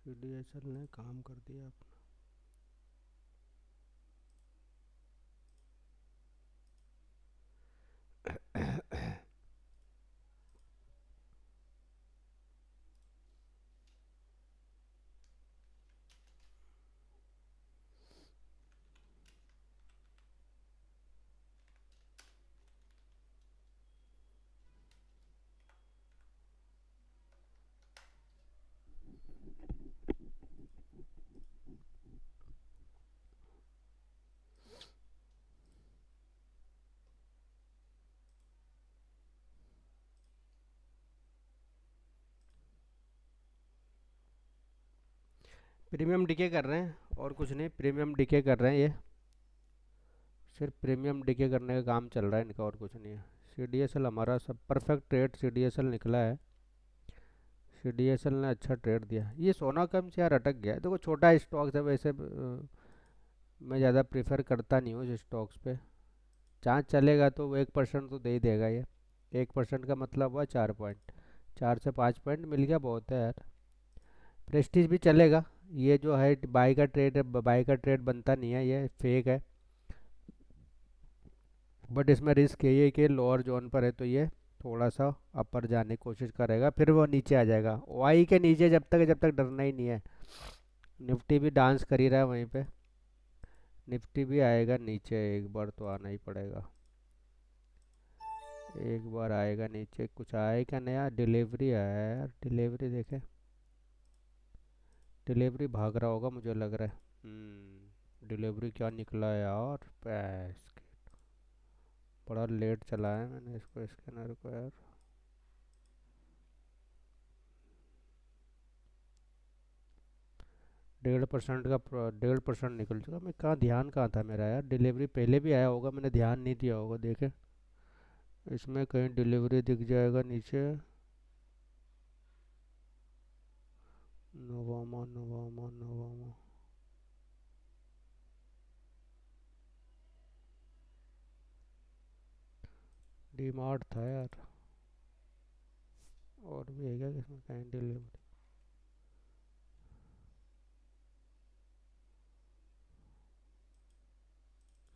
CDSL ने काम कर दिया अपना। प्रीमियम डीके कर रहे हैं और कुछ नहीं, प्रीमियम डीके कर रहे हैं ये। सिर्फ प्रीमियम डीके करने का काम चल रहा है इनका, और कुछ नहीं है। सीडीएसएल हमारा सब परफेक्ट ट्रेड सीडीएसएल निकला है। सीडीएसएल ने अच्छा ट्रेड दिया। ये सोना कम से यार अटक गया है। देखो छोटा स्टॉक है वैसे, मैं ज़्यादा प्रेफर करता नहीं हूँ इस स्टॉक्स पे। जहाँ चलेगा तो वो 1% तो दे ही देगा ये। 1% का मतलब हुआ 4 पॉइंट। 4 से 5 पॉइंट मिल गया, बहुत है यार। प्रेस्टीज भी चलेगा। ये जो है बाई का ट्रेड, बाई का ट्रेड बनता नहीं है, ये फेक है। बट इसमें रिस्क यही है कि लोअर जोन पर है तो ये थोड़ा सा अपर जाने की कोशिश करेगा, फिर वो नीचे आ जाएगा। वाई के नीचे जब तक डरना ही नहीं है। निफ्टी भी डांस कर ही रहा है वहीं पे। निफ्टी भी आएगा नीचे, एक बार तो आना ही पड़ेगा। एक बार आएगा नीचे। कुछ आएगा नया? डिलीवरी आया है यार, डिलीवरी देखे। डिलीवरी भाग रहा होगा मुझे लग रहा है। डिलीवरी क्या निकला है यार, पैस बड़ा लेट चला है, मैंने इसको स्कैनर को यार। 1.5% का 1.5% निकल चुका। मैं कहाँ, ध्यान कहाँ था मेरा यार। डिलीवरी पहले भी आया होगा, मैंने ध्यान नहीं दिया होगा, देखे। इसमें कहीं डिलीवरी दिख जाएगा नीचे। नवामा नवामा नवामा। डीमार्ट था यार। और भी है क्या इसमें कहीं डिलीवरी?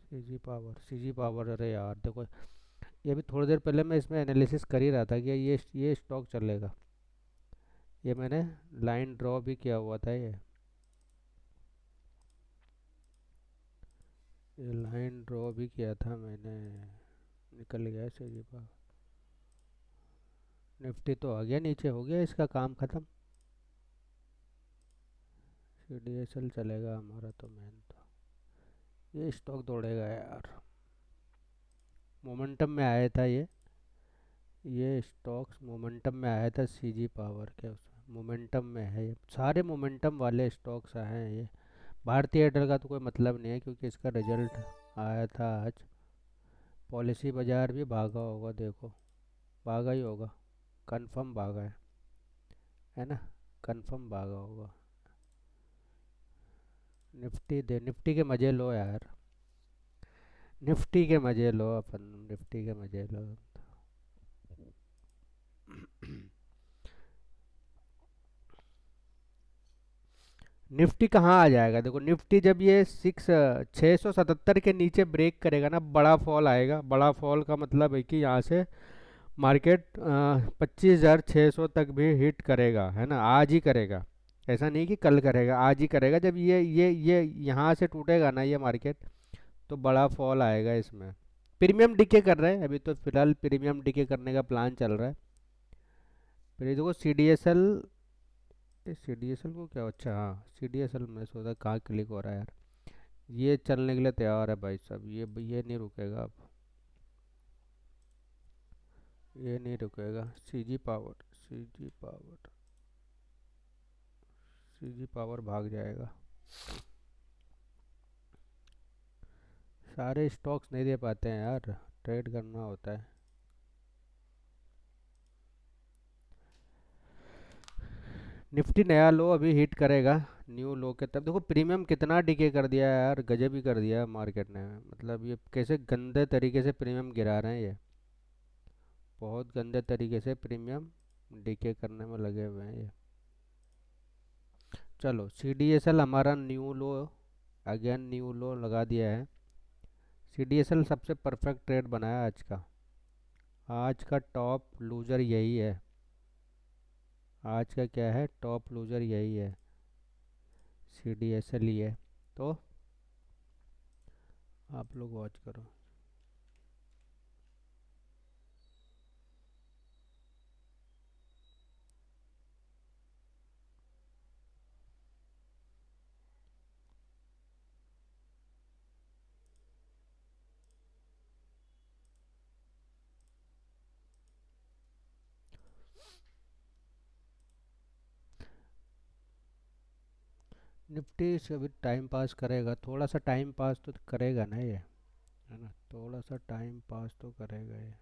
सीजी पावर, अरे यार देखो, ये भी थोड़ी देर पहले मैं इसमें एनालिसिस कर ही रहा था कि ये स्टॉक चलेगा। ये मैंने लाइन ड्रॉ भी किया हुआ था ये लाइन ड्रॉ भी किया था मैंने। निकल गया सीजी पावर। निफ्टी तो आ गया नीचे, हो गया इसका काम ख़त्म। सीडीएसएल चलेगा हमारा तो मेन तो। ये स्टॉक दौड़ेगा यार। मोमेंटम में आया था ये स्टॉक्स मोमेंटम में आया था। सीजी पावर के उसमें मोमेंटम में है, ये सारे मोमेंटम वाले स्टॉक्स आए हैं ये। भारतीय एयरटेल का तो कोई मतलब नहीं है क्योंकि इसका रिजल्ट आया था आज। पॉलिसी बाजार भी भागा होगा देखो, भागा ही होगा। कंफर्म भागा है ना। कंफर्म भागा होगा। निफ्टी के मज़े लो यार। निफ्टी के मज़े लो अपन, निफ्टी के मज़े लो। निफ्टी कहाँ आ जाएगा? देखो निफ्टी जब ये 677 के नीचे ब्रेक करेगा ना, बड़ा फॉल आएगा। बड़ा फॉल का मतलब है कि यहाँ से मार्केट 25,600 तक भी हिट करेगा, है ना। आज ही करेगा, ऐसा नहीं कि कल करेगा, आज ही करेगा। जब ये यहाँ से टूटेगा ना ये मार्केट, तो बड़ा फॉल आएगा इसमें। प्रीमियम डीके कर रहे हैं अभी तो, फिलहाल प्रीमियम डीके करने का प्लान चल रहा है। फिर ये देखो सीडीएसएल। सीडीएसएल को क्या, अच्छा हाँ, सीडीएसएल में सोचा कहाँ क्लिक हो रहा है यार। ये चलने के लिए तैयार है भाई साहब, ये नहीं रुकेगा अब। ये नहीं रुकेगा। सीजी पावर सीजी पावर भाग जाएगा। सारे स्टॉक्स नहीं दे पाते हैं यार, ट्रेड करना होता है। निफ्टी नया लो अभी हिट करेगा। न्यू लो के तब देखो प्रीमियम कितना डिके कर दिया है यार, गजब ही कर दिया है मार्केट ने। मतलब ये कैसे गंदे तरीके से प्रीमियम गिरा रहे हैं ये। बहुत गंदे तरीके से प्रीमियम डिके करने में लगे हुए हैं ये। चलो सी डी एस एल हमारा न्यू लो, अगेन न्यू लो लगा दिया है। सी डी एस एल सबसे परफेक्ट ट्रेड बनाया आज का। आज का टॉप लूजर यही है। आज का क्या है, टॉप लूजर यही है, सी डी एस एल ही है। तो आप लोग वॉच करो। निफ्टी से अभी टाइम पास करेगा, थोड़ा सा टाइम पास तो करेगा ना ये, है ना, थोड़ा सा टाइम पास तो करेगा ये।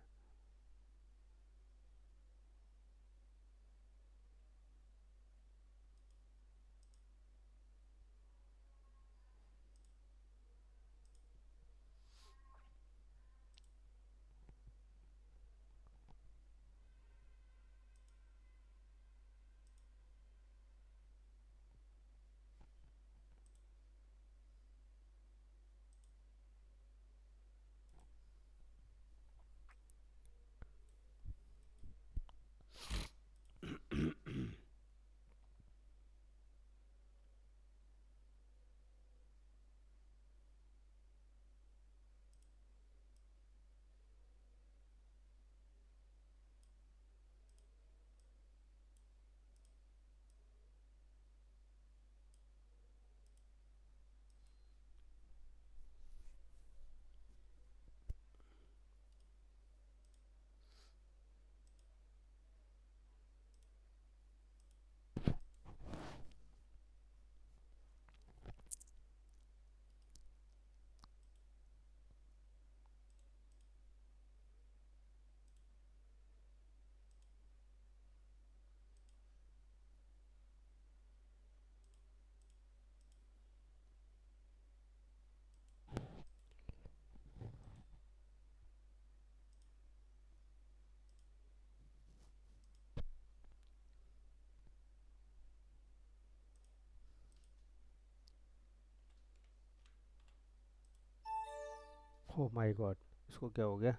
ओ माय गॉड, इसको क्या हो गया?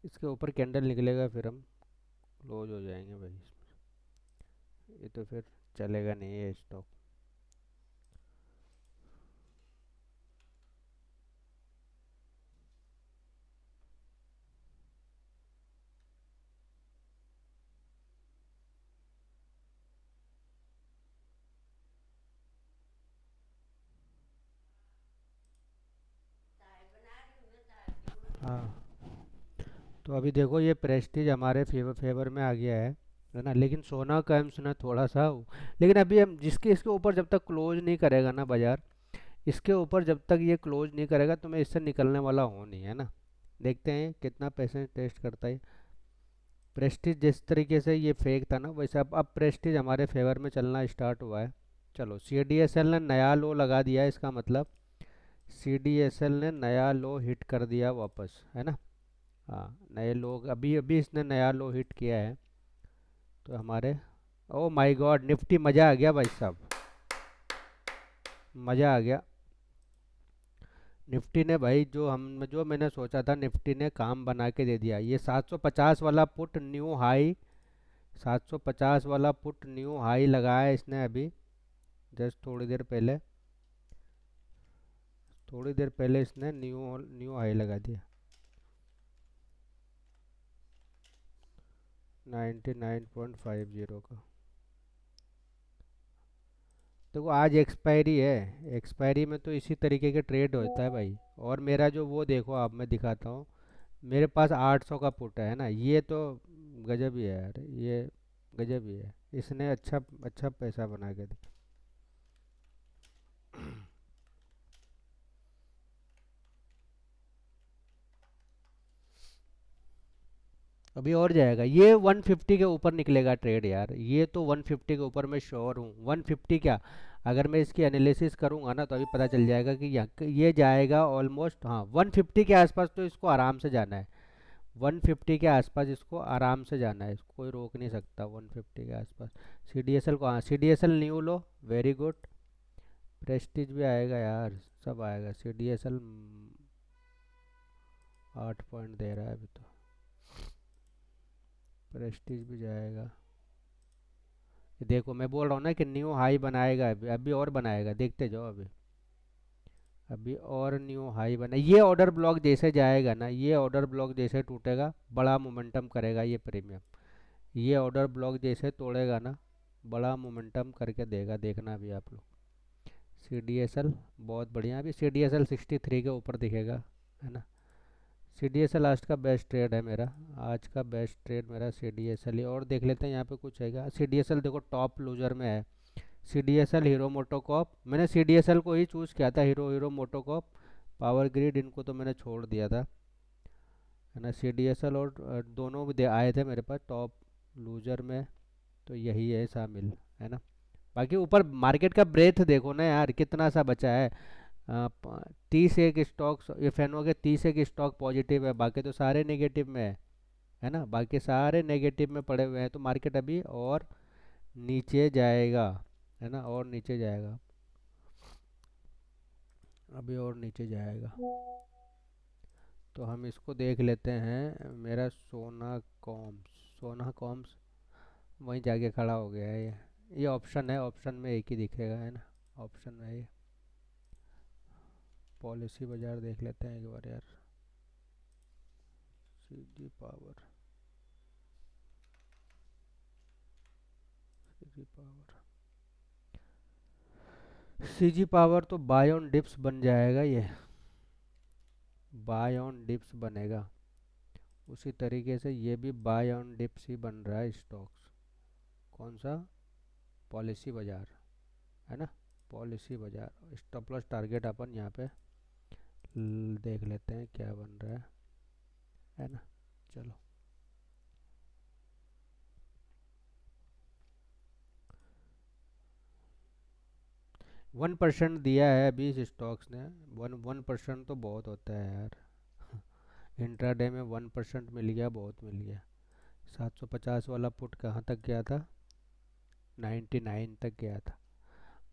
इसके ऊपर कैंडल निकलेगा फिर हम क्लोज हो जाएंगे भाई। ये तो फिर चलेगा नहीं ये स्टॉक। हाँ, तो अभी देखो ये प्रेस्टीज हमारे फेवर फेवर में आ गया है ना, लेकिन सोना का हम सुना थोड़ा सा लेकिन अभी हम जिसके इसके ऊपर जब तक क्लोज नहीं करेगा ना बाजार, इसके ऊपर जब तक ये क्लोज नहीं करेगा तो मैं इससे निकलने वाला हूँ नहीं, है ना। देखते हैं कितना पैसे टेस्ट करता है। प्रेस्टीज जिस तरीके से ये फेक था ना, वैसे अब प्रेस्टीज हमारे फेवर में चलना स्टार्ट हुआ है। चलो सी डी एस एल ने नया लो लगा दिया है, इसका मतलब सी डी एस एल ने नया लो हिट कर दिया वापस, है ना। हाँ, नए लोग अभी अभी इसने नया लो हिट किया है। तो हमारे, ओ माय गॉड, निफ्टी मज़ा आ गया भाई साहब, मज़ा आ गया। निफ्टी ने भाई जो मैंने सोचा था, निफ्टी ने काम बना के दे दिया। ये 750 वाला पुट न्यू हाई, 750 वाला पुट न्यू हाई लगाया इसने अभी, जस्ट थोड़ी देर पहले इसने न्यू न्यू हाई लगा दिया 99.50 का। देखो आज एक्सपायरी है, एक्सपायरी में तो इसी तरीके के ट्रेड होता है भाई। और मेरा जो वो देखो, आप मैं दिखाता हूँ, मेरे पास 800 का पुट है ना, ये तो गजब ही है यार, ये गजब ही है। इसने अच्छा अच्छा पैसा बना के दिया। अभी और जाएगा ये, 150 के ऊपर निकलेगा ट्रेड यार, ये तो 150 के ऊपर मैं श्योर हूँ। 150 क्या, अगर मैं इसकी एनालिसिस करूँगा ना तो अभी पता चल जाएगा कि ये जाएगा ऑलमोस्ट, हाँ 150 के आसपास तो इसको आराम से जाना है। 150 के आसपास इसको आराम से जाना है, इसको कोई रोक नहीं सकता 150 के आसपास। सी डी एस एल को, हाँ C D S L new low, very good. Prestige भी आएगा यार, सब आएगा। C D S L 8 point दे रहा है अभी तो, प्रेस्टीज भी जाएगा। ये देखो मैं बोल रहा हूँ ना कि न्यू हाई बनाएगा, अभी अभी और बनाएगा, देखते जाओ अभी। अभी और न्यू हाई बना, ये ऑर्डर ब्लॉक जैसे जाएगा ना, ये ऑर्डर ब्लॉक जैसे टूटेगा, बड़ा मोमेंटम करेगा ये प्रीमियम। ये ऑर्डर ब्लॉक जैसे तोड़ेगा ना, बड़ा मोमेंटम करके देगा, देखना भी आप लोग। सी डी एस एल बहुत बढ़िया, अभी सी डी एस एल 63 के ऊपर दिखेगा, है ना। C D S L last का बेस्ट ट्रेड है मेरा, आज का बेस्ट ट्रेड मेरा सी डी एस एल ही। और देख लेते हैं यहाँ पे कुछ है। सी डी एस एल देखो टॉप लूजर में है। C D S L, Hero MotoCorp, मैंने सी डी एस एल को ही चूज़ किया था, हीरो मोटोकॉप, पावर ग्रिड, इनको तो मैंने छोड़ दिया था, है ना। सी डी एस एल और दोनों भी आए थे मेरे पास टॉप लूजर में, तो यही है शामिल, है ना। बाकी ऊपर मार्केट का ब्रेथ देखो ना यार, कितना सा बचा है। 30 एक स्टॉक, ये फेनो के 30 एक स्टॉक पॉजिटिव है, बाकी तो सारे नेगेटिव में है ना। बाकी सारे नेगेटिव में पड़े हुए हैं, तो मार्केट अभी और नीचे जाएगा, है ना, और नीचे जाएगा, अभी और नीचे जाएगा। तो हम इसको देख लेते हैं, मेरा सोना कॉम्स, सोना कॉम्स वहीं जाके खड़ा हो गया है ये ऑप्शन है, ऑप्शन में एक ही दिखेगा, है ना, ऑप्शन में ये। पॉलिसी बाजार देख लेते हैं एक बार यार। CG power, CG power, CG power तो बाय ऑन डिप्स बन जाएगा ये, बाय ऑन डिप्स बनेगा। उसी तरीके से ये भी बाय ऑन डिप्स ही बन रहा है स्टॉक्स। कौन सा? पॉलिसी बाजार, है ना, पॉलिसी बाजार। स्टॉप लॉस टारगेट अपन यहाँ पे देख लेते हैं क्या बन रहा है ना। चलो 1% दिया है अभी इस स्टॉक्स ने। 1% तो बहुत होता है यार। इंट्राडे में 1% मिल गया, बहुत मिल गया। 750 वाला पुट कहाँ तक गया था? 99 तक गया था।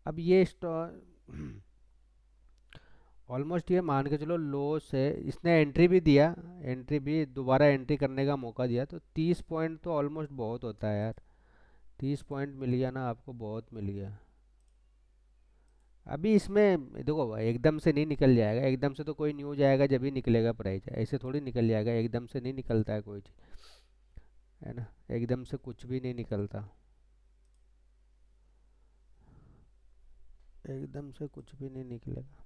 अब ये स्टॉक ऑलमोस्ट, ये मान के चलो लो से इसने एंट्री भी दिया, एंट्री भी दोबारा एंट्री करने का मौका दिया, तो 30 पॉइंट तो ऑलमोस्ट बहुत होता है यार। 30 पॉइंट मिल गया ना आपको, बहुत मिल गया। अभी इसमें देखो भाई, एकदम से नहीं निकल जाएगा, एकदम से तो कोई न्यूज आएगा जब ही निकलेगा प्राइस, ऐसे थोड़ी निकल जाएगा, एकदम से नहीं निकलता है कोई चीज़, है ना। एकदम से कुछ भी नहीं निकलता, एकदम से कुछ भी नहीं निकलेगा।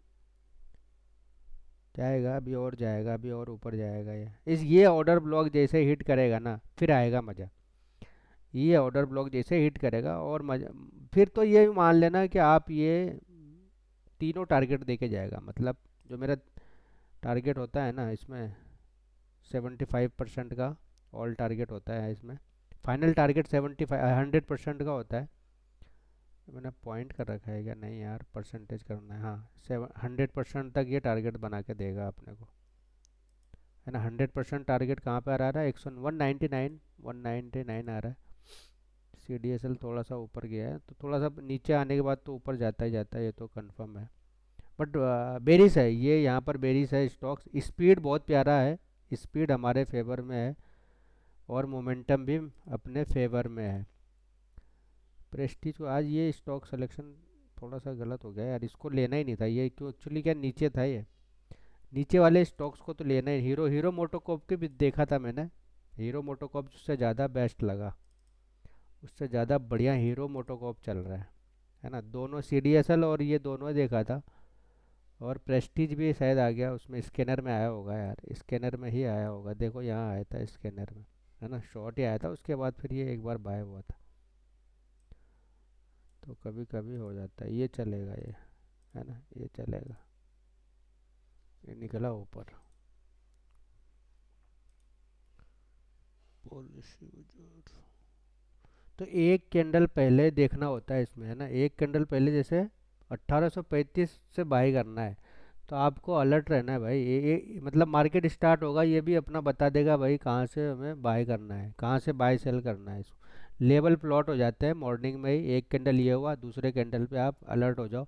जाएगा अभी और जाएगा, अभी और ऊपर जाएगा ये ऑर्डर ब्लॉक जैसे हिट करेगा ना, फिर आएगा मज़ा। ये ऑर्डर ब्लॉक जैसे हिट करेगा और मज़ा, फिर तो ये मान लेना कि आप ये तीनों टारगेट देके जाएगा, मतलब जो मेरा टारगेट होता है ना इसमें, 75% का ऑल टारगेट होता है इसमें। फाइनल टारगेट 100% का होता है। मैंने पॉइंट कर रखा है क्या? नहीं यार, परसेंटेज करना है, हाँ। 100% तक ये टारगेट बना के देगा अपने को, है ना। 100% टारगेट कहाँ पे आ रहा है? 199 आ रहा है। सी डी एस एल थोड़ा सा ऊपर गया है, तो थोड़ा सा नीचे आने के बाद तो ऊपर जाता ही जाता है, ये तो कंफर्म है। बट बेरिस है ये, यहाँ पर बेरिस है स्टॉक्स। स्पीड बहुत प्यारा है, स्पीड हमारे फेवर में है, और मोमेंटम भी अपने फेवर में है। प्रेस्टीज को आज ये स्टॉक सिलेक्शन थोड़ा सा गलत हो गया यार, इसको लेना ही नहीं था ये, क्यों एक्चुअली क्या नीचे था ये, नीचे वाले स्टॉक्स को तो लेना ही। हीरो हीरो मोटोकॉप के भी देखा था मैंने, हीरो मोटोकॉप उससे ज़्यादा बेस्ट लगा, उससे ज़्यादा बढ़िया हीरो मोटोकॉप चल रहा है ना। दोनों सी डी एस एल और ये दोनों देखा था, और प्रेस्टीज भी शायद आ गया उसमें, स्कैनर में आया होगा यार, स्कैनर में ही आया होगा, देखो यहाँ आया था स्कैनर में, है ना। शॉर्ट ही आया था, उसके बाद फिर ये एक बार बाय हुआ था। तो कभी कभी हो जाता है, ये चलेगा ये, है ना, ये चलेगा। ये निकला ऊपर, पॉलिसी बाजार। तो एक कैंडल पहले देखना होता है इसमें, है ना, एक कैंडल पहले, जैसे 1835 से बाई करना है, तो आपको अलर्ट रहना है भाई। ये मतलब मार्केट स्टार्ट होगा ये भी अपना बता देगा भाई कहाँ से हमें बाय करना है, कहाँ से बाय सेल करना है। इसको लेवल प्लॉट हो जाते हैं मॉर्निंग में ही, एक कैंडल ये हुआ, दूसरे कैंडल पे आप अलर्ट हो जाओ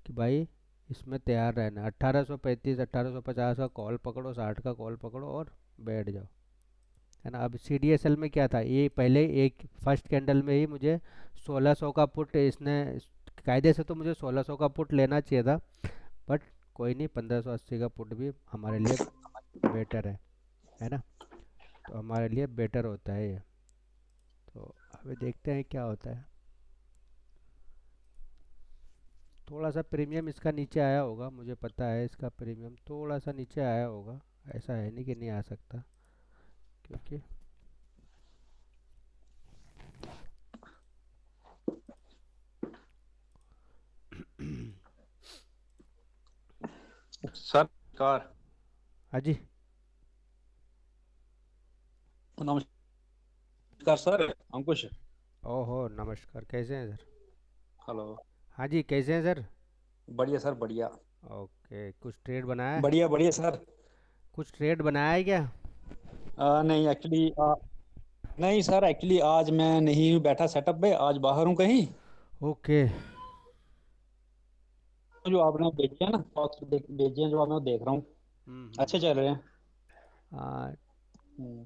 कि भाई इसमें तैयार रहना है। 1835 1850 का कॉल पकड़ो, 60 का कॉल पकड़ो और बैठ जाओ, है ना। अब सी डी एस एल में क्या था, ये पहले एक फर्स्ट कैंडल में ही मुझे 1600 का पुट इसने, कायदे से तो मुझे 1600 का पुट लेना चाहिए था, बट कोई नहीं, 1580 का पुट भी हमारे लिए बेटर है ना। तो हमारे लिए बेटर होता है ये। तो अभी देखते हैं क्या होता है। थोड़ा सा प्रीमियम इसका नीचे आया होगा, मुझे पता है इसका प्रीमियम थोड़ा सा नीचे आया होगा, ऐसा है नहीं कि नहीं आ सकता, क्योंकि सर कार। हाँ जी। नमस्कार सर, अंकुश। ओहो नमस्कार, कैसे हैं सर? हेलो। हाँ जी, कैसे हैं सर? बढ़िया सर, बढ़िया। ओके, कुछ ट्रेड बनाया है? बढ़िया बढ़िया सर। कुछ ट्रेड बनाया है क्या? नहीं एक्चुअली, नहीं सर, एक्चुअली आज मैं नहीं हूँ बैठा सेटअप पे, आज बाहर हूँ कहीं। ओके। जो आपने भेजी है ना, stocks भेजी हैं जो मैं वो देख रहा हूँ। हम्म। अच्छे चल रहे हैं। आ, हम्म।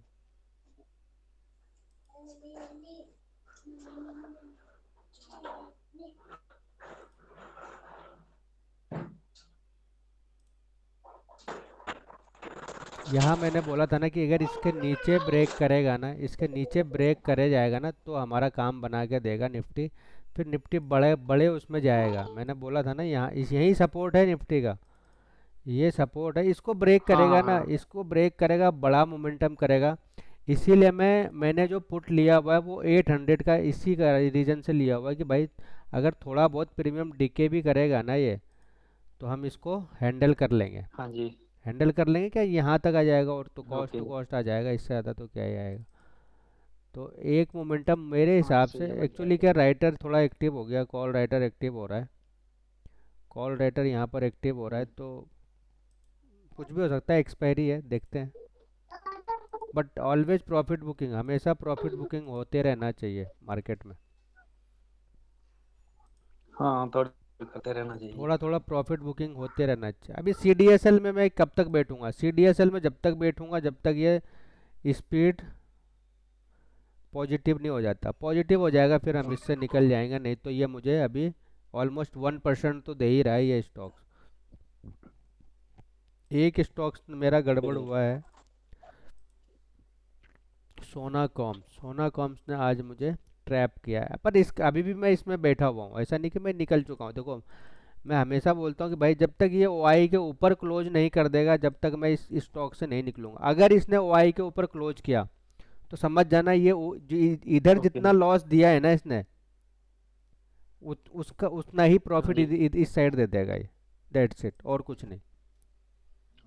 यहाँ मैंने बोला था ना कि अगर इसके नीचे ब्रेक करेगा ना, इसके नीचे ब्रेक करे जाएगा ना, तो हमारा काम बना के देगा निफ्टी। फिर निफ्टी बड़े बड़े उसमें जाएगा, मैंने बोला था ना, यहाँ इस यही सपोर्ट है निफ्टी का, ये सपोर्ट है। इसको ब्रेक हाँ करेगा हाँ ना, हाँ। इसको ब्रेक करेगा, बड़ा मोमेंटम करेगा। इसीलिए मैंने जो पुट लिया हुआ है वो 800 का, इसी का रीज़न से लिया हुआ है कि भाई अगर थोड़ा बहुत प्रीमियम डिके भी करेगा ना ये, तो हम इसको हैंडल कर लेंगे। हाँ जी। हैंडल कर लेंगे क्या, यहाँ तक आ जाएगा और तो कॉस्ट ओके। टू कॉस्ट आ जाएगा, इससे ज़्यादा तो क्या ही आएगा। तो एक मोमेंटम मेरे हाँ हिसाब सही से, है, बढ़िया एक्चुअली है। क्या राइटर थोड़ा एक्टिव हो गया, कॉल राइटर एक्टिव हो रहा है, कॉल राइटर यहाँ पर एक्टिव हो रहा है, हम्म। तो कुछ भी हो सकता है, एक्सपायरी है, देखते हैं। बट ऑलवेज प्रॉफिट बुकिंग, हमेशा प्रॉफिट बुकिंग होते रहना चाहिए मार्केट में। हाँ, थोड़ा करते रहना चाहिए। थोड़ा थोड़ा प्रॉफिट बुकिंग होते रहना चाहिए। अभी सी डी एस एल में मैं कब तक बैठूंगा, सी डी एस एल में जब तक बैठूंगा जब तक ये स्पीड पॉजिटिव नहीं हो जाता। पॉजिटिव हो जाएगा फिर हम इससे निकल जाएंगे, नहीं तो ये मुझे अभी ऑलमोस्ट 1% तो दे ही रहा है ये स्टॉक्स। एक स्टॉक्स मेरा गड़बड़ ओके। हुआ है, सोना कॉम, सोना कॉम्स ने आज मुझे ट्रैप किया है, पर इस अभी भी मैं इसमें बैठा हुआ हूँ, ऐसा नहीं कि मैं निकल चुका हूँ। देखो मैं हमेशा बोलता हूँ कि भाई जब तक ये ओ आई के ऊपर क्लोज नहीं कर देगा जब तक मैं इस स्टॉक से नहीं निकलूंगा। अगर इसने ओ आई के ऊपर क्लोज किया तो समझ जाना ये इधर ओके। जितना लॉस दिया है ना इसने, उसका उतना ही हाँ प्रॉफिट जी। इस साइड दे देगा ये, दैट्स इट, और कुछ नहीं।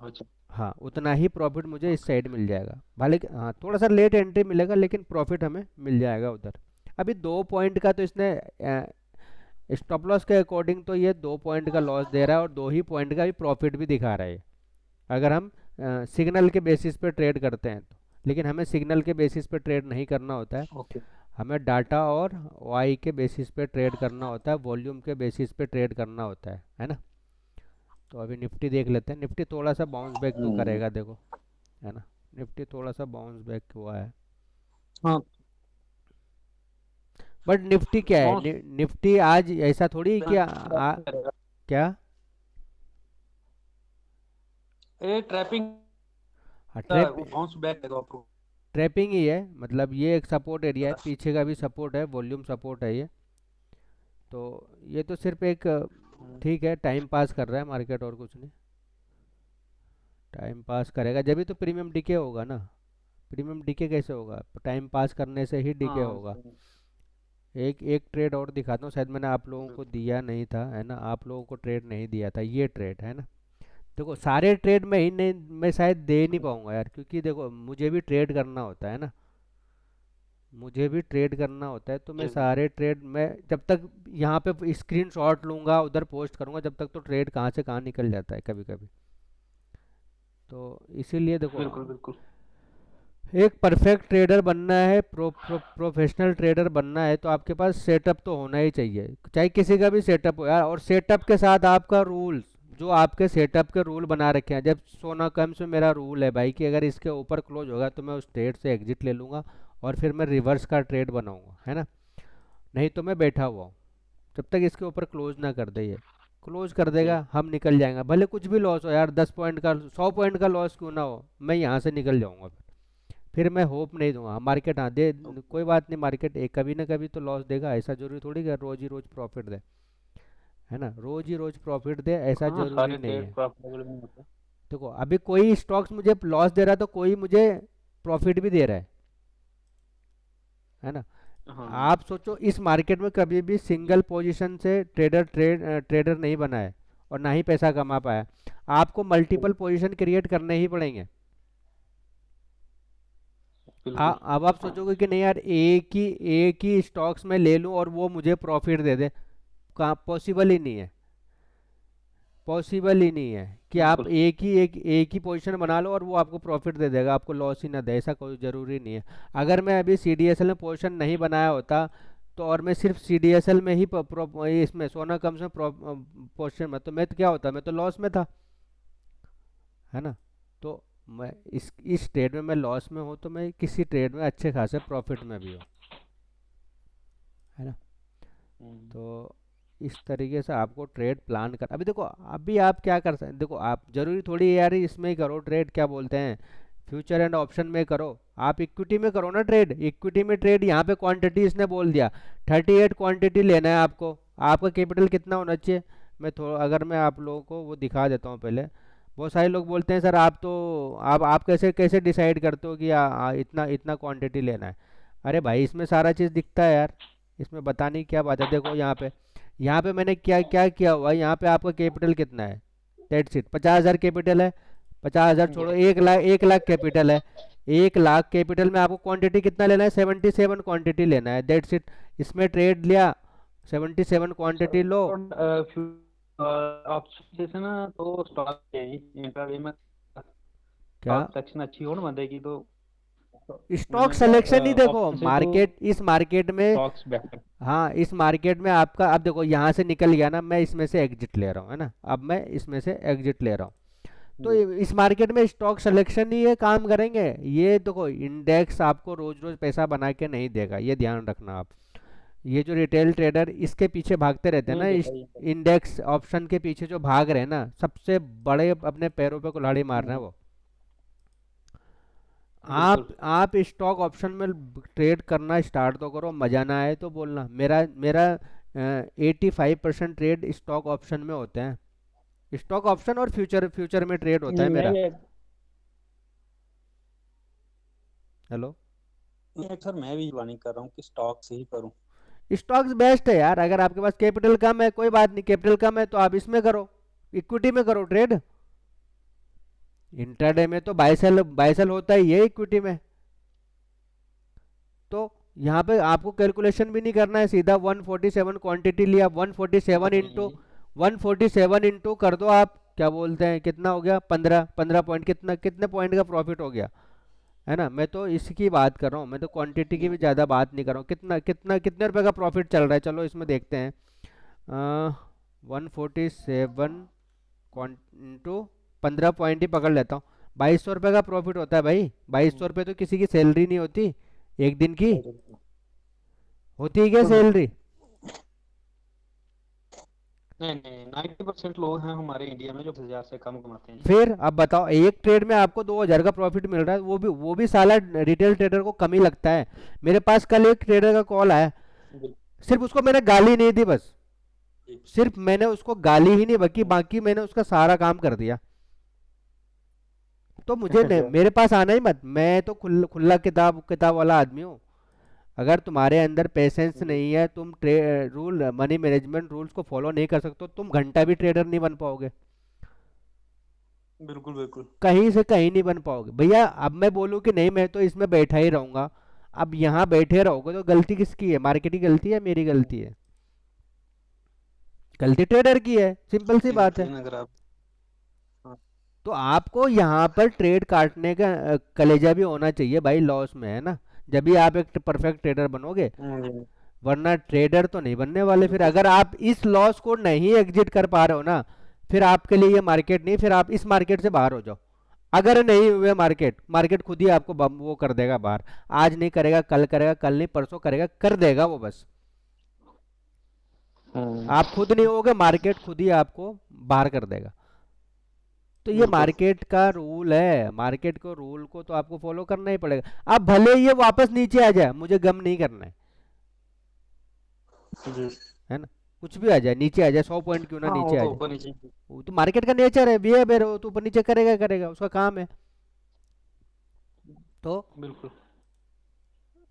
अच्छा। हाँ उतना ही प्रॉफिट मुझे इस साइड मिल जाएगा, भले हाँ थोड़ा सा लेट एंट्री मिलेगा लेकिन प्रॉफिट हमें मिल जाएगा उधर। अभी 2 पॉइंट का तो इसने स्टॉप लॉस के अकॉर्डिंग तो ये 2 पॉइंट का लॉस दे रहा है और 2 ही पॉइंट का भी प्रॉफिट भी दिखा रहा है, अगर हम सिग्नल के बेसिस पे ट्रेड करते हैं तो। लेकिन हमें सिग्नल के बेसिस पे ट्रेड नहीं करना होता है, ओके। हमें डाटा और वाई के बेसिस पे ट्रेड करना होता है, वॉल्यूम के बेसिस पे ट्रेड करना होता है ना। तो अभी निफ्टी देख लेते हैं, निफ्टी थोड़ा सा बाउंस बैक तो हम्म। करेगा देखो, है ना। निफ्टी थोड़ा सा बाउंस बैक हुआ है, हाँ। बट निफ्टी क्या है, बाउंस निफ्टी आज ऐसा थोड़ी कि करेगा। क्या, ये ट्रैपिंग हाँ का ट्रैप, वो बाउंस बैक देगा आपको। ट्रैपिंग ही है, मतलब ये एक सपोर्ट एरिया है, पीछे का भी सपोर्ट है, वॉल्यूम सपोर्ट है ये। तो ये तो सिर्फ एक हम्म। ठीक है, टाइम पास कर रहा है मार्केट और कुछ नहीं। टाइम पास करेगा जब भी तो प्रीमियम डिके होगा ना, प्रीमियम डिके कैसे होगा, टाइम पास करने से ही डिके हाँ होगा। एक एक ट्रेड और दिखाता हूँ, शायद मैंने आप लोगों को बिल्कुल। दिया नहीं था, है ना, आप लोगों को ट्रेड नहीं दिया था, ये ट्रेड है ना। देखो सारे ट्रेड में ही नहीं, मैं शायद दे नहीं पाऊंगा यार, क्योंकि देखो मुझे भी ट्रेड करना होता है ना, मुझे भी ट्रेड करना होता है, तो मैं जी सारे ट्रेड मैं जब तक यहाँ पे स्क्रीनशॉट लूँगा उधर पोस्ट करूँगा, जब तक तो ट्रेड कहाँ से कहाँ निकल जाता है कभी कभी। तो इसीलिए देखो, बिल्कुल बिल्कुल। एक परफेक्ट ट्रेडर बनना है, प्रोफेशनल ट्रेडर बनना है, तो आपके पास सेटअप तो होना ही चाहिए, चाहे किसी का भी सेटअप हो यार। और सेटअप के साथ आपका रूल्स, जो आपके सेटअप के रूल बना रखे हैं। जब सोना कम्स में मेरा रूल है भाई कि अगर इसके ऊपर क्लोज होगा तो मैं उस ट्रेड से एग्जिट ले लूँगा, और फिर मैं रिवर्स का ट्रेड बनाऊँगा, है ना। नहीं तो मैं बैठा हुआ हूँ, जब तक इसके ऊपर क्लोज ना कर दे ये। क्लोज कर जी देगा हम निकल जाएंगे, भले कुछ भी लॉस हो यार, 10 पॉइंट का 100 पॉइंट का लॉस क्यों ना हो, मैं यहाँ से निकल जाऊँगा। फिर मैं होप नहीं दूंगा मार्केट, हाँ दे, ओके। कोई बात नहीं, मार्केट एक कभी ना कभी तो लॉस देगा, ऐसा जरूरी थोड़ी कि रोज ही रोज प्रॉफिट दे, है ना। रोज ही रोज प्रॉफिट दे ऐसा हाँ, जरूरी सारे नहीं ट्रेड है। प्रॉफिटेबल नहीं होते। देखो अभी कोई स्टॉक्स मुझे लॉस दे रहा है तो कोई मुझे प्रॉफिट भी दे रहा है ना। हाँ आप सोचो इस मार्केट में कभी भी सिंगल पोजीशन से ट्रेडर नहीं बना है और ना ही पैसा कमा पाया। आपको मल्टीपल पोजीशन क्रिएट करने ही पड़ेंगे। बिल्कुल। अब आप सोचोगे कि नहीं यार, एक ही स्टॉक्स में ले लूं और वो मुझे प्रॉफिट दे दे, कहाँ, पॉसिबल ही नहीं है। पॉसिबल ही नहीं है कि आप बिल्कुल। एक ही पोजीशन बना लो और वो आपको प्रॉफिट दे देगा, आपको लॉस ही ना दे, ऐसा कोई ज़रूरी नहीं है। अगर मैं अभी सी डी एस एल में पोजीशन नहीं बनाया होता तो, और मैं सिर्फ सी डी एस एल में ही इसमें सोना कम्स में पोजीशन में, तो मैं तो क्या होता, मैं तो लॉस में था, है ना। तो मैं इस ट्रेड में मैं लॉस में हूँ, तो मैं किसी ट्रेड में अच्छे खासे प्रॉफिट में भी हूँ, है ना। हम्म, तो इस तरीके से आपको ट्रेड प्लान कर, अभी देखो, अभी आप क्या कर सकते, देखो आप जरूरी थोड़ी है यार इसमें ही करो ट्रेड, क्या बोलते हैं, फ्यूचर एंड ऑप्शन में करो। आप इक्विटी में करो ना ट्रेड, इक्विटी में ट्रेड, यहाँ पे क्वांटिटी इसने बोल दिया 38 क्वांटिटी लेना है आपको। आपका कैपिटल कितना होना चाहिए, मैं थोड़ा, अगर मैं आप लोगों को वो दिखा देता हूँ पहले। बहुत सारे लोग बोलते हैं सर आप तो, आप कैसे कैसे डिसाइड करते हो कि इतना इतना क्वांटिटी लेना है। अरे भाई इसमें सारा चीज़ दिखता है यार, इसमें बताने की क्या बात है। देखो यहाँ पे मैंने क्या क्या किया हुआ है, यहाँ पे आपका कैपिटल कितना है, डेट शीट 50,000 कैपिटल है। 50,000 जी छोड़ो, 1 लाख, 1 लाख कैपिटल है। 1 लाख कैपिटल में आपको क्वांटिटी कितना लेना है, 77 क्वांटिटी लेना है, डेट शीट। इसमें ट्रेड लिया, 77 क्वांटिटी लो। आप जैसे ना तो स्टॉक इंट्राडे में क्या, स्टॉक सेक्शन अच्छी हो ना बंदे की तो स्टॉक मैंने कहा सिलेक्शन ही, देखो ऑप्शन से तो मार्केट, इस मार्केट में, स्टॉक्स बेटर। हाँ इस मार्केट में आपका, अब देखो यहाँ से निकल गया ना, मैं इसमें से एग्जिट ले रहा हूँ, है ना, अब मैं इसमें से एग्जिट ले रहा हूँ। तो इस मार्केट में स्टॉक सिलेक्शन ही ये काम करेंगे। ये देखो इंडेक्स आपको रोज रोज पैसा बना के नहीं देगा, ये ध्यान रखना आप। ये जो रिटेल ट्रेडर इसके पीछे भागते रहते हैं नहीं ना, इस देखा ये। इंडेक्स ऑप्शन के पीछे जो भाग रहे हैं ना, सबसे बड़े अपने पैरों पे कुल्हाड़ी मार रहे हैं हम्म, वो। बिल्कुल। आप स्टॉक ऑप्शन में ट्रेड करना स्टार्ट तो करो, मजा ना आए तो बोलना। मेरा मेरा 85% ट्रेड स्टॉक ऑप्शन में होते हैं। स्टॉक ऑप्शन और फ्यूचर फ्यूचर में ट्रेड होता है नहीं मेरा। मैं हेलो। सर मैं भी प्लानिंग कर रहा हूँ कि स्टॉक से ही करूँ। स्टॉक्स बेस्ट है यार, अगर आपके पास कैपिटल कम है कोई बात नहीं, कैपिटल कम है तो आप इसमें करो, इक्विटी में करो ट्रेड। इंट्राडे में तो बाय सेल होता ही है इक्विटी में। तो यहाँ पे आपको कैलकुलेशन भी नहीं करना है, सीधा 147 क्वांटिटी लिया, 147 इंटू नहीं 147 इंटू कर दो आप, क्या बोलते हैं, कितना हो गया, 15 15 पॉइंट, कितना कितने पॉइंट का प्रॉफिट हो गया, है ना। मैं तो इसकी बात कर रहा हूँ, मैं तो क्वांटिटी की भी बिल्कुल। ज़्यादा बात नहीं कर रहा हूँ। कितना कितना कितने रुपए का प्रॉफिट चल रहा है, चलो इसमें देखते हैं। 147 इंटू 15 पॉइंट ही पकड़ लेता हूँ, 2200 रुपये का प्रॉफिट होता है भाई। 2200 रुपये तो किसी की सैलरी नहीं होती एक दिन की, बिल्कुल होती है क्या बिल्कुल। सैलरी। नहीं नहीं 90% लोग हैं हमारे इंडिया में जो 10,000 से कम कमाते हैं जी। फिर अब बताओ, एक ट्रेड में आपको 2,000 का प्रॉफिट मिल रहा है, वो भी साला रिटेल ट्रेडर को कम ही लगता है। मेरे पास कल एक ट्रेडर का कॉल आया, बिल्कुल। सिर्फ उसको मैंने गाली नहीं दी बस, जी सिर्फ मैंने उसको गाली ही नहीं बकी, बाकी मैंने उसका सारा काम कर दिया। तो मुझे नहीं, अच्छा। मेरे पास आना ही मत, मैं तो खुला किताब किताब वाला आदमी हूँ। अगर तुम्हारे अंदर पेशेंस जी नहीं है, तुम रूल मनी मैनेजमेंट रूल्स को फॉलो नहीं कर सकते, तो तुम घंटा भी ट्रेडर नहीं बन पाओगे, बिल्कुल बिल्कुल। कहीं से कहीं नहीं बन पाओगे भैया। अब मैं बोलूँ कि नहीं मैं तो इसमें बैठा ही रहूंगा, अब यहाँ बैठे रहोगे तो गलती किसकी है? मार्केट की गलती है, मेरी गलती है? गलती ट्रेडर की है, सिंपल सी बात है। लेकिन अगर आप, हाँ। तो आपको यहाँ पर ट्रेड काटने का कलेजा भी होना चाहिए भाई, लॉस में है ना, जब भी आप एक परफेक्ट ट्रेडर बनोगे, हम्म, वरना ट्रेडर तो नहीं बनने वाले। फिर बिल्कुल। अगर आप इस लॉस को नहीं एग्जिट कर पा रहे हो ना, फिर आपके लिए ये मार्केट नहीं, फिर आप इस मार्केट से बाहर हो जाओ। अगर नहीं हुए मार्केट, मार्केट खुद ही आपको वो कर देगा बाहर। आज नहीं करेगा, कल करेगा, कल नहीं परसों करेगा, कर देगा वो बस। हम्म, आप खुद नहीं होगे, मार्केट खुद ही आपको बाहर कर देगा। तो ये बिल्कुल। मार्केट का रूल है, मार्केट को रूल को तो आपको फॉलो करना ही पड़ेगा। अब भले ये वापस नीचे आ जाए, मुझे गम नहीं करना जी। है ना? कुछ भी आ जाए, नीचे आ जाए, 100 पॉइंट क्यों ना हाँ, वो नीचे आ तो जाए, ऊपर नीचे। वो तो मार्केट का नेचर है, बिहेवियर, वो तो ऊपर नीचे करेगा करेगा, उसका काम है। तो बिल्कुल।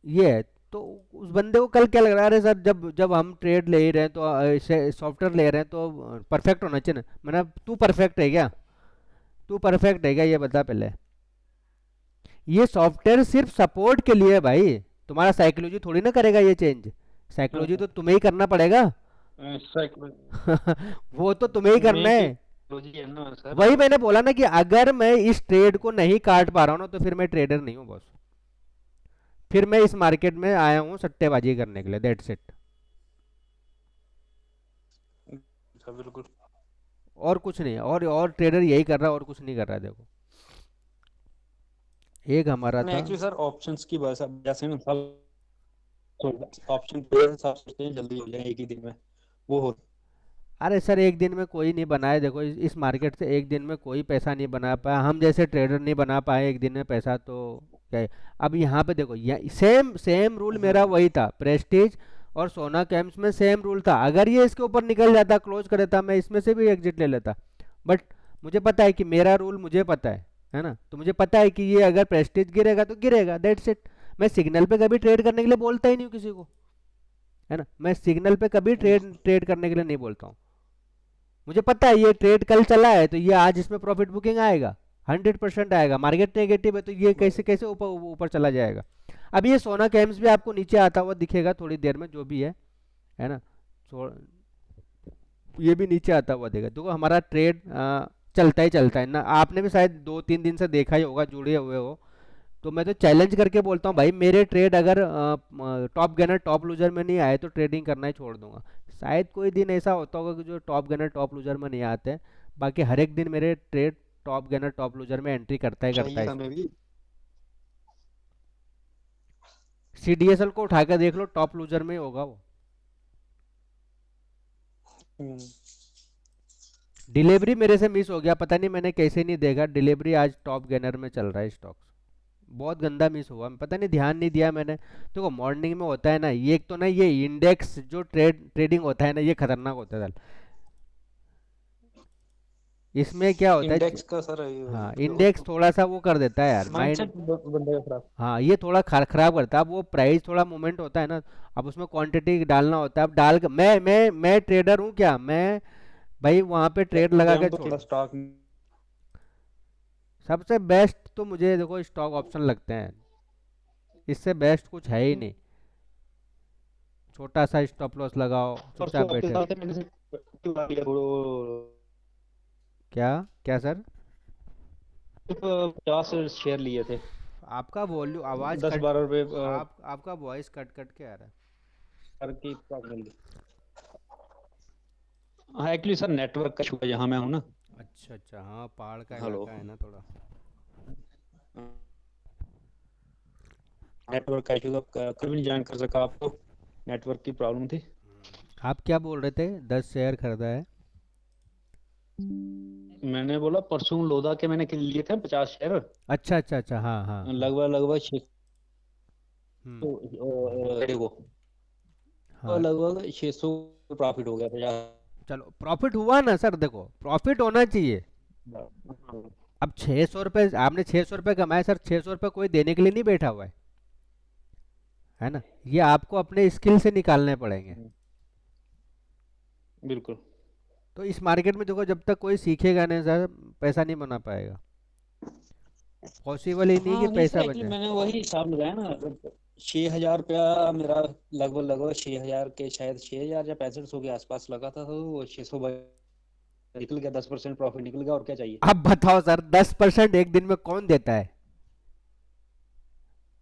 ये है। तो उस बंदे को कल क्या लग रहा है, अरे सर जब जब हम ट्रेड ले ही रहे हैं तो सॉफ्टवेयर ले रहे हैं तो परफेक्ट होना चाहिए ना। मैंने, तू परफेक्ट है क्या? तू परफेक्ट है क्या, ये बता पहले। ये सॉफ्टवेयर सिर्फ सपोर्ट के लिए है भाई, तुम्हारा साइकोलॉजी थोड़ी ना करेगा ये चेंज। साइकोलॉजी तो तुम्हें ही करना पड़ेगा। साइकोलॉजी, वो तो तुम्हें ही करना मेन है। चीज साइकोलॉजी है ना सर। वही मैंने बोला ना कि अगर मैं इस ट्रेड को नहीं काट पा रहा हूँ ना, तो फिर मैं ट्रेडर नहीं हूँ बॉस। फिर मैं इस मार्केट में आया हूँ सट्टेबाजी करने के लिए, दैट्स इट। अच्छा, बिल्कुल। और कुछ नहीं है। और ट्रेडर यही कर रहा है, और कुछ नहीं कर रहा है, देखो। एक हमारा नहीं, था। एक्चुअली सर ऑप्शंस की वजह से, जैसे ना सब ऑप्शन पे सब सोचते हैं जल्दी हो जाए एक ही दिन में, वो हो। अरे सर, एक दिन में कोई नहीं बनाए, देखो इस मार्केट से एक दिन में कोई पैसा नहीं बना पाया, हम जैसे ट्रेडर नहीं बना पाए एक दिन में पैसा, तो क्या है? अब यहाँ पे देखो, सेम सेम रूल मेरा हम्म, वही था, प्रेस्टीज और सोना कैम्प्स में सेम रूल था। अगर ये इसके ऊपर निकल जाता, क्लोज कर देता, मैं इसमें से भी एग्जिट ले लेता। बट मुझे पता है कि मेरा रूल मुझे पता है ना? तो मुझे पता है कि ये अगर प्रेस्टीज गिरेगा तो गिरेगा, दैट्स इट। मैं सिग्नल पे कभी ट्रेड करने के लिए बोलता ही नहीं हूँ किसी को, है ना? मैं सिग्नल पे कभी ट्रेड ट्रेड करने के लिए नहीं बोलता हूँ। मुझे पता है ये ट्रेड कल चला है तो ये आज इसमें प्रॉफिट बुकिंग आएगा, 100% आएगा। मार्केट नेगेटिव है तो ये कैसे कैसे ऊपर ऊपर चला जाएगा। अब ये सोना कैम्स भी आपको नीचे आता हुआ दिखेगा थोड़ी देर में, जो भी है ना? सो ये भी नीचे आता हुआ देगा, देखो हमारा ट्रेड चलता ही चलता है ना। आपने भी शायद 2-3 दिन से देखा ही होगा, जुड़े हुए हो। तो मैं तो चैलेंज करके बोलता हूँ भाई, मेरे ट्रेड अगर टॉप गेनर टॉप लूजर में नहीं आए तो ट्रेडिंग करना ही छोड़ दूंगा। शायद कोई दिन ऐसा होता होगा कि जो टॉप गेनर टॉप लूजर में नहीं आते हैं, बाकी हर एक दिन मेरे trade top gainer top loser में एंट्री करता ही करता चाहिए है हमें इसमें। भी। CDSL को उठा कर देख लो, टॉप लूजर में ही होगा वो। हम्म, डिलीवरी मेरे से मिस हो गया, पता नहीं मैंने कैसे नहीं देखा, डिलीवरी आज टॉप गेनर में चल रहा है स्टॉक्स। बहुत गंदा मिस हुआ, पता नहीं, ध्यान नहीं दिया मैंने। देखो मॉर्निंग में होता है ना ये, एक तो ना ये इंडेक्स जो ट्रेडिंग होता है ना, ये खतरनाक होता है। इसमें क्या होता है इंडेक्स का सर हाँ, इंडेक्स थोड़ा सा वो कर देता है यार माइंड। माइंडसेट बंदे का खराब। हाँ, ये थोड़ा खराब करता है। अब वो प्राइस थोड़ा मूवमेंट होता है ना, अब उसमें क्वांटिटी डालना होता है। अब डाल मैं ट्रेडर हूँ क्या मैं? भाई वहाँ पे ट्रेड लगा के जब तो छोड़। थोड़ा स्टॉक। सबसे बेस्ट तो मुझे देखो स्टॉक ऑप्शन लगते हैं, इससे बेस्ट कुछ है ही नहीं। छोटा सा स्टॉप लॉस लगाओ, चुपचाप परसों आपके बैठे रहो। साथ है, मैंने सिर्फ आ लिया थोड़ा, क्या? क्या सर? सिर्फ 50 शेयर लिए थे। आपका वॉल्यूम आवाज़ दस कट, बारह रुपए आपका वॉइस कट कट के आ रहा है। करके स्टॉक मिल गया। हाँ, एक्चुअली सर नेटवर्क का इशू है जहाँ मैं हूँ ना। अच्छा अच्छा, हाँ पहाड़ का हेलो। इलाका है ना थोड़ा। नेटवर्क का इशू, तो कल भी नहीं ज्वाइन कर सका आपको, नेटवर्क की प्रॉब्लम थी। आप क्या बोल रहे थे, 10 शेयर खरीदा है? मैंने बोला परसों लोधा के मैंने लिए थे 50 शेयर। अच्छा अच्छा अच्छा, हाँ हाँ हाँ। लगभग लगभग 600, हम्म। देखो हाँ, लगभग 600 प्रॉफिट हो गया 50। चलो प्रॉफिट हुआ ना सर, देखो प्रॉफिट होना चाहिए। अब 600 रुपये आपने 600 रुपये कमाए सर, 600 रुपये कोई देने के लिए नहीं बैठा हुआ है ना? ये आपको अपने स्किल से निकालने पड़ेंगे। बिल्कुल। तो इस मार्केट में देखो, जब तक कोई सीखेगा नहीं सर, पैसा नहीं बना पाएगा। पॉसिबल ही नहीं कि हाँ नहीं सर, पैसा बन एक्चुअली जाए। मैंने वही हिसाब लगाया ना, 6,000 रुपया मेरा लगभग लगभग 6,000 के, शायद 6,000 या 6500 के आसपास लगा था, तो वो 600 निकल गया, 10% प्रॉफिट निकल गया, और क्या चाहिए। अब बताओ सर, 10% एक दिन में कौन देता है?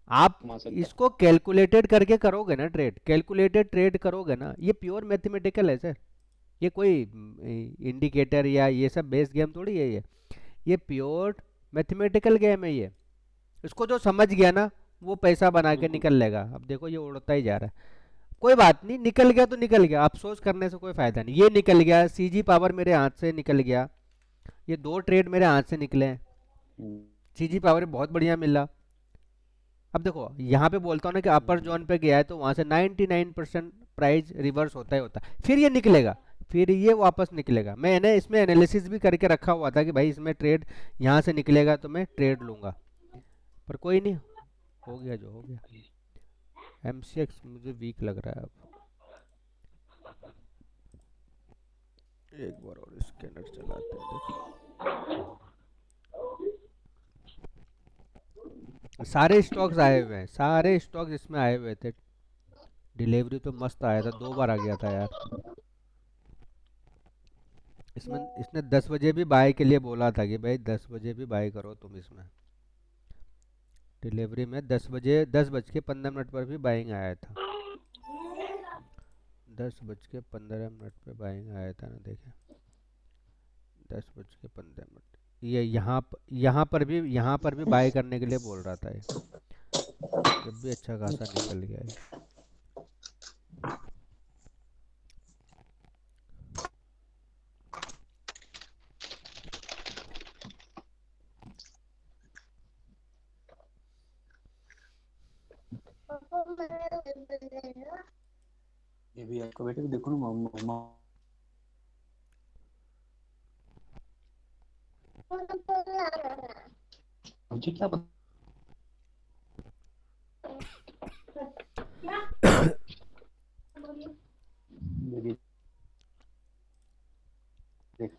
आप कमा सकता है। इसको कैलकुलेटेड करके करोगे ना ट्रेड, कैलकुलेटेड ट्रेड करोगे ना, ये प्योर मैथमेटिकल है सर। ये कोई इंडिकेटर या ये सब बेस गेम थोड़ी है ये प्योर मैथमेटिकल गेम है ये। इसको जो समझ गया ना, वो पैसा बना के बिल्कुल। निकल लेगा। अब देखो ये उड़ता ही जा रहा है। कोई बात नहीं, निकल गया तो निकल गया, अफसोस करने से कोई फायदा नहीं। ये निकल गया, सीजी पावर मेरे हाथ से निकल गया, ये दो ट्रेड मेरे हाथ से निकले हैं। हम्म, सीजी पावर बहुत बढ़िया मिला। अब देखो यहाँ पे बोलता हूँ ना कि अपर हम्म, जोन पे गया है तो वहाँ से 99% प्राइस रिवर्स होता ही होता है, फिर ये निकलेगा, फिर ये वापस निकलेगा। मैंने इसमें एनालिसिस भी करके रखा हुआ था कि भाई इसमें ट्रेड यहाँ से निकलेगा तो मैं ट्रेड लूँगा। पर कोई नहीं, हो गया जो हो गया। एमसीएक्स मुझे वीक लग रहा है अब। एक बार और स्कैनर चलाते हैं, देखो सारे स्टॉक्स आए हुए हैं, सारे स्टॉक्स इसमें आए हुए थे। डिलीवरी तो मस्त आया था, 2 बार आ गया था यार। इसमें इसने 10 बजे भी बाय के लिए बोला था कि भाई 10 बजे भी बाय करो तुम इसमें। डिलीवरी में 10 बजे, 10:15 पर भी बाइंग आया था। 10:15 पे बाइंग आया था ना, देखें। 10:15। ये यहाँ पर भी बाय करने के लिए बोल रहा था ये। जब भी अच्छा खासा निकल गया है। ये भी आपको बेटे को देखो ना, मुझे क्या पता। ये भी देख।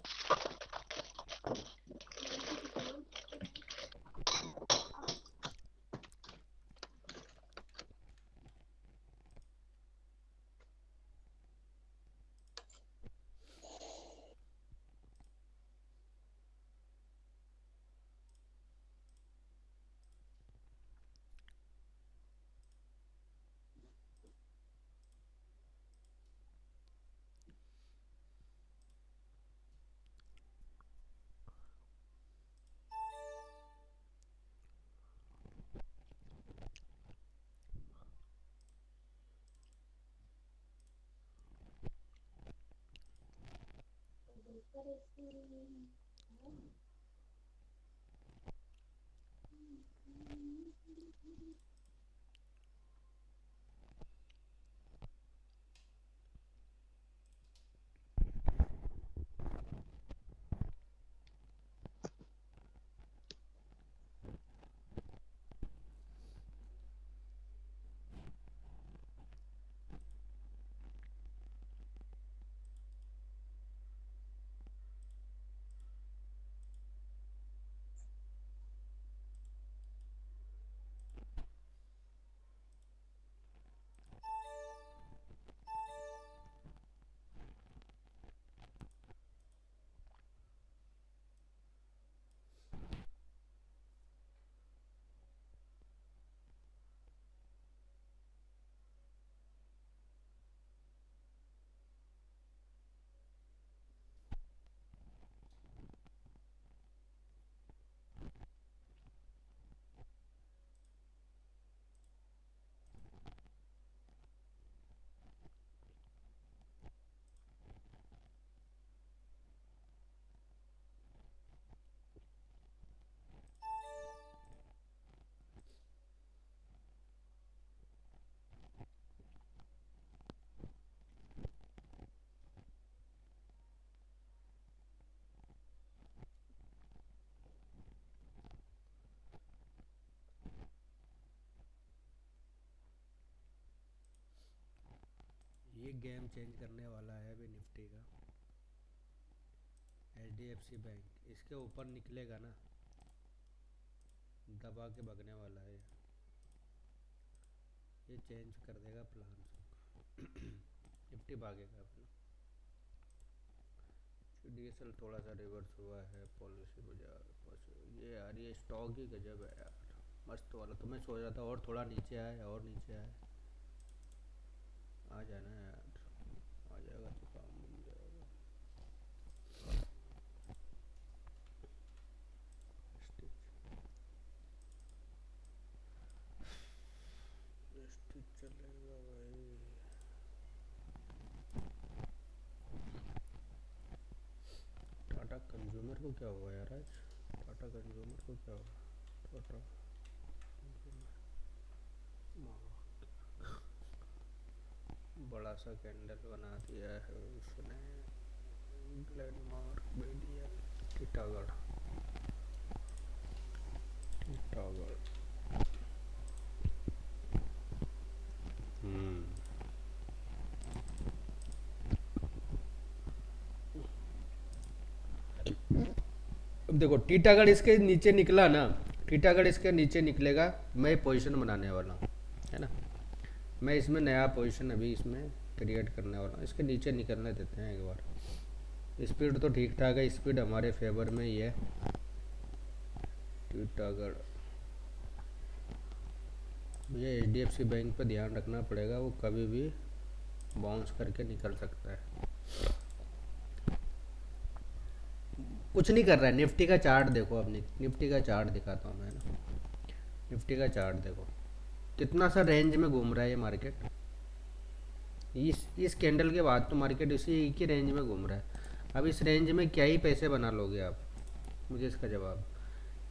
ये गेम चेंज करने वाला है अभी निफ्टी का। H D F C bank इसके ऊपर निकलेगा ना, दबा के भगने वाला है ये चेंज कर देगा प्लान निफ्टी भागेगा अपना। डीएसएल थोड़ा सा रिवर्स हुआ है पॉलिसी बाजार ये यार ये स्टॉक ही गजब है यार मस्त वाला। तो मैं सोच रहा था और थोड़ा नीचे आए और नीचे आए आ जाना यार आ जाएगा तो काम बन जाएगा। स्टिच चलेगा भाई। टाटा कंज्यूमर को क्या हुआ यार आज टाटा कंज्यूमर को क्या हुआ टाटा बड़ा सा कैंडल बना दिया है उसने ग्लेनमार्क बीडीएल टीटागढ़ टीटागढ़ हम्म अब देखो टीटागढ़ इसके नीचे निकला ना टीटागढ़ इसके नीचे निकलेगा मैं पोजीशन बनाने वाला हूँ है ना। मैं इसमें नया पोजीशन अभी इसमें क्रिएट करने वाला हूँ इसके नीचे निकलने देते हैं एक बार। स्पीड तो ठीक ठाक है स्पीड हमारे फेवर में ही है। टीटागढ़ भैया एचडीएफसी बैंक पे ध्यान रखना पड़ेगा वो कभी भी बाउंस करके निकल सकता है। कुछ नहीं कर रहा है निफ्टी का चार्ट देखो अब निफ्टी का चार्ट दिखाता हूँ मैं ना। निफ्टी का चार्ट देखो कितना सा रेंज में घूम रहा है ये मार्केट। इस कैंडल के बाद तो मार्केट इसी एक ही रेंज में घूम रहा है। अब इस रेंज में क्या ही पैसे बना लोगे आप मुझे इसका जवाब।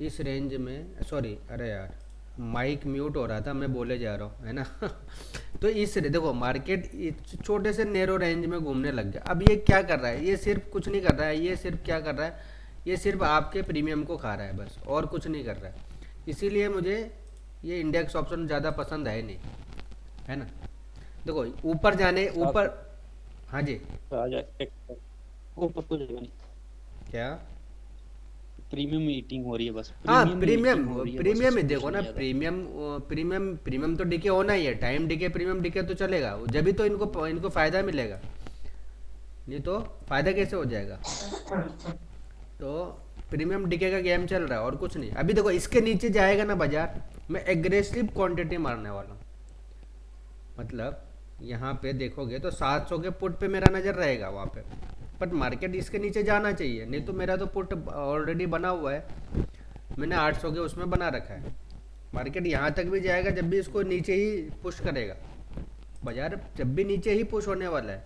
इस रेंज में सॉरी अरे यार माइक म्यूट हो रहा था मैं बोले जा रहा हूँ है ना तो इस देखो मार्केट छोटे से नैरो रेंज में घूमने लग गया। अब ये क्या कर रहा है ये सिर्फ कुछ नहीं कर रहा है ये सिर्फ क्या कर रहा है ये सिर्फ आपके प्रीमियम को खा रहा है बस और कुछ नहीं कर रहा है। इसीलिए मुझे ये इंडेक्स ऑप्शन ज़्यादा पसंद है नहीं है ना। देखो ऊपर जाने आप ऊपर हाँ जी आ जाए ऊपर तो जाएगा नहीं। क्या प्रीमियम मीटिंग हो रही है बस हाँ प्रीमियम प्रीमियम मीटिंग हो रही है बस प्रीमियम ही उसमें कुछ देखो ना नहीं ज्यादा। प्रीमियम प्रीमियम प्रीमियम तो डीके होना ही है टाइम डीके प्रीमियम डीके तो चलेगा जब भी तो इनको इनको फ़ायदा मिलेगा नहीं तो फ़ायदा कैसे हो जाएगा। तो प्रीमियम डीके का गेम चल रहा है और कुछ नहीं। अभी देखो इसके नीचे जाएगा ना बाजार मैं एग्रेसिव क्वांटिटी मारने वाला हूँ। मतलब यहाँ पे देखोगे तो 700 के पुट पे मेरा नज़र रहेगा वहाँ पे बट मार्केट इसके नीचे जाना चाहिए नहीं तो मेरा तो पुट ऑलरेडी बना हुआ है मैंने 800 के उसमें बना रखा है। मार्केट यहाँ तक भी जाएगा जब भी इसको नीचे ही पुश करेगा बाजार जब भी नीचे ही पुश होने वाला है।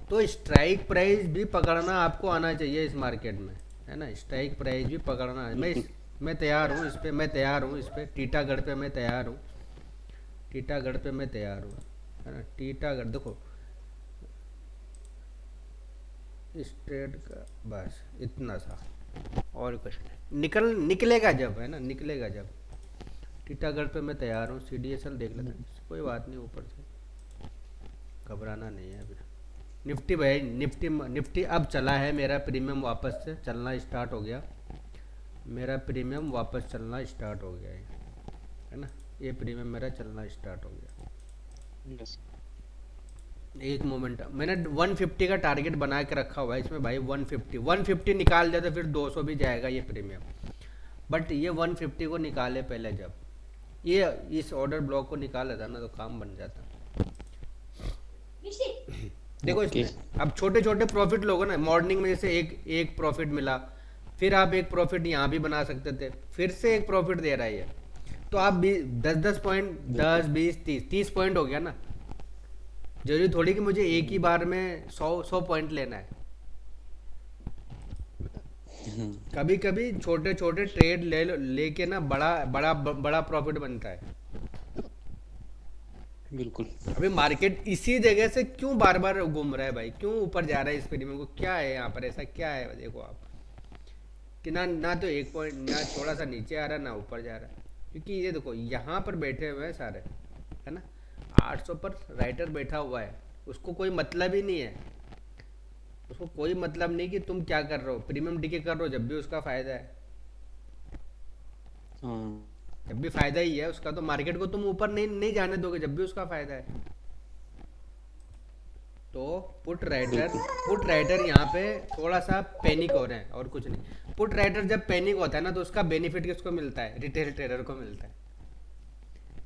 तो स्ट्राइक प्राइस भी पकड़ना आपको आना चाहिए इस मार्केट में है ना। स्ट्राइक प्राइस भी पकड़ना बिल्कुल मैं तैयार हूँ इस पे मैं तैयार हूँ इस पे टीटागढ़ पे मैं तैयार हूँ टीटागढ़ पे मैं तैयार हूँ है ना। टीटागढ़ देखो स्ट्रेट का बस इतना सा और कुछ नहीं निकलेगा जब है ना निकलेगा जब। टीटागढ़ पे मैं तैयार हूँ सीडीएसएल देख लेते हैं कोई बात नहीं ऊपर से घबराना नहीं है अभी। निफ्टी भाई निफ्टी निफ्टी अब चला है मेरा प्रीमियम वापस से चलना स्टार्ट हो गया मेरा प्रीमियम वापस चलना स्टार्ट हो गया है ना। ये प्रीमियम मेरा चलना स्टार्ट हो गया। यस एक मोमेंट मैंने 150 का टारगेट बना के रखा हुआ है इसमें भाई 150 निकाल दिया तो फिर 200 भी जाएगा ये प्रीमियम बट ये 150 को निकाले पहले जब ये इस ऑर्डर ब्लॉक को निकाल लेता ना तो काम बन जाता। देखो ओके इसमें अब छोटे छोटे प्रॉफिट लोगे ना मॉर्निंग में जैसे एक प्रॉफिट मिला फिर आप एक प्रॉफिट यहाँ भी बना सकते थे फिर से एक प्रॉफिट दे रहा है ये तो आप 10 पॉइंट 10 20 30 पॉइंट हो गया ना। जरूरी थोड़ी कि मुझे एक ही बार में 100 पॉइंट लेना है। कभी कभी छोटे छोटे ट्रेड लेके ना बड़ा बड़ा बड़ा प्रॉफिट बनता है। बिल्कुल अभी मार्केट इसी जगह से क्यों बार बार घूम रहा है भाई क्यों ऊपर जा रहा है इस प्रीमियम को क्या है यहाँ पर ऐसा क्या है देखो आप कि ना तो एक पॉइंट ना थोड़ा सा नीचे आ रहा है ना ऊपर जा रहा है क्योंकि ये देखो यहाँ पर बैठे हुए हैं सारे है ना 800 पर राइटर बैठा हुआ है उसको कोई मतलब ही नहीं है उसको कोई मतलब नहीं कि तुम क्या कर रहे हो प्रीमियम डीके कर रहे हो जब भी उसका फ़ायदा है हाँ जब भी फायदा ही है उसका, तो मार्केट को तुम ऊपर नहीं नहीं जाने दोगे जब भी उसका फायदा है। तो बिल्कुल। पुट राइटर यहाँ पे थोड़ा सा पैनिक हो रहे हैं और कुछ नहीं। पुट राइटर जब पैनिक होता है ना, तो उसका बेनिफिट किसको मिलता है? रिटेल ट्रेडर को मिलता है।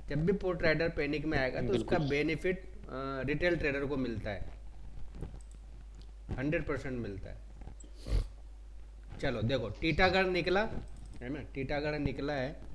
जब भी पुट राइटर पैनिक में आएगा तो उसका बिल्कुल। बेनिफिट रिटेल ट्रेडर को मिलता है, 100% मिलता है। चलो देखो, टीटागढ़ निकला है ना, टीटागढ़ निकला है।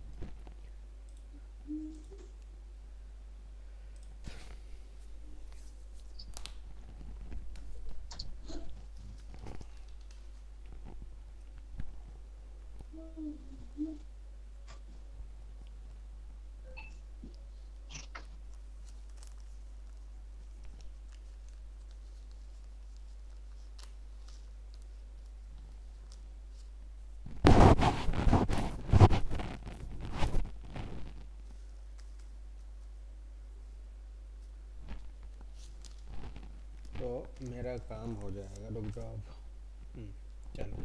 तो मेरा काम हो जाएगा, रुक जाओ अब। चलो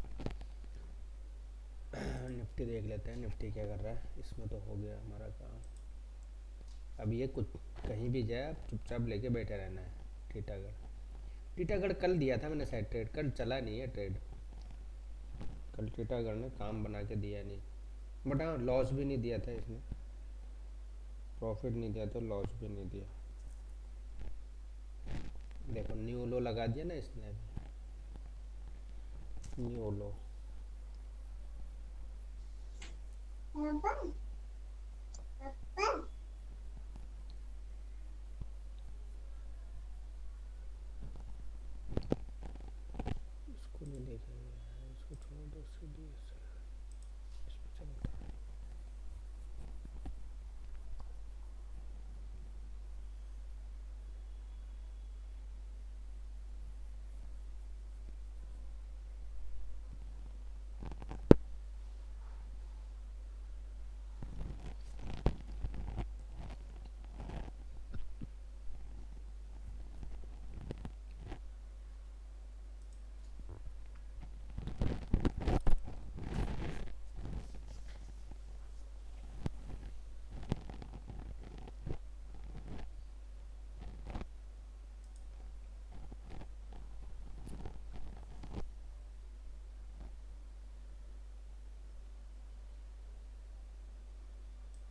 निफ्टी देख लेते हैं, निफ्टी क्या कर रहा है। इसमें तो हो गया हमारा काम। अब ये कुछ कहीं भी जाए, अब चुपचाप लेके बैठे रहना है। टीटागढ़, टीटागढ़ कल दिया था मैंने शायद ट्रेड, कल चला नहीं है ट्रेड। कल टीटागढ़ ने काम बना के दिया नहीं, बट हाँ लॉस भी नहीं दिया था इसने। प्रॉफिट नहीं दिया तो लॉस भी नहीं दिया। देखो न्यू लो लगा दिया ना इसने अभी, न्यू लो।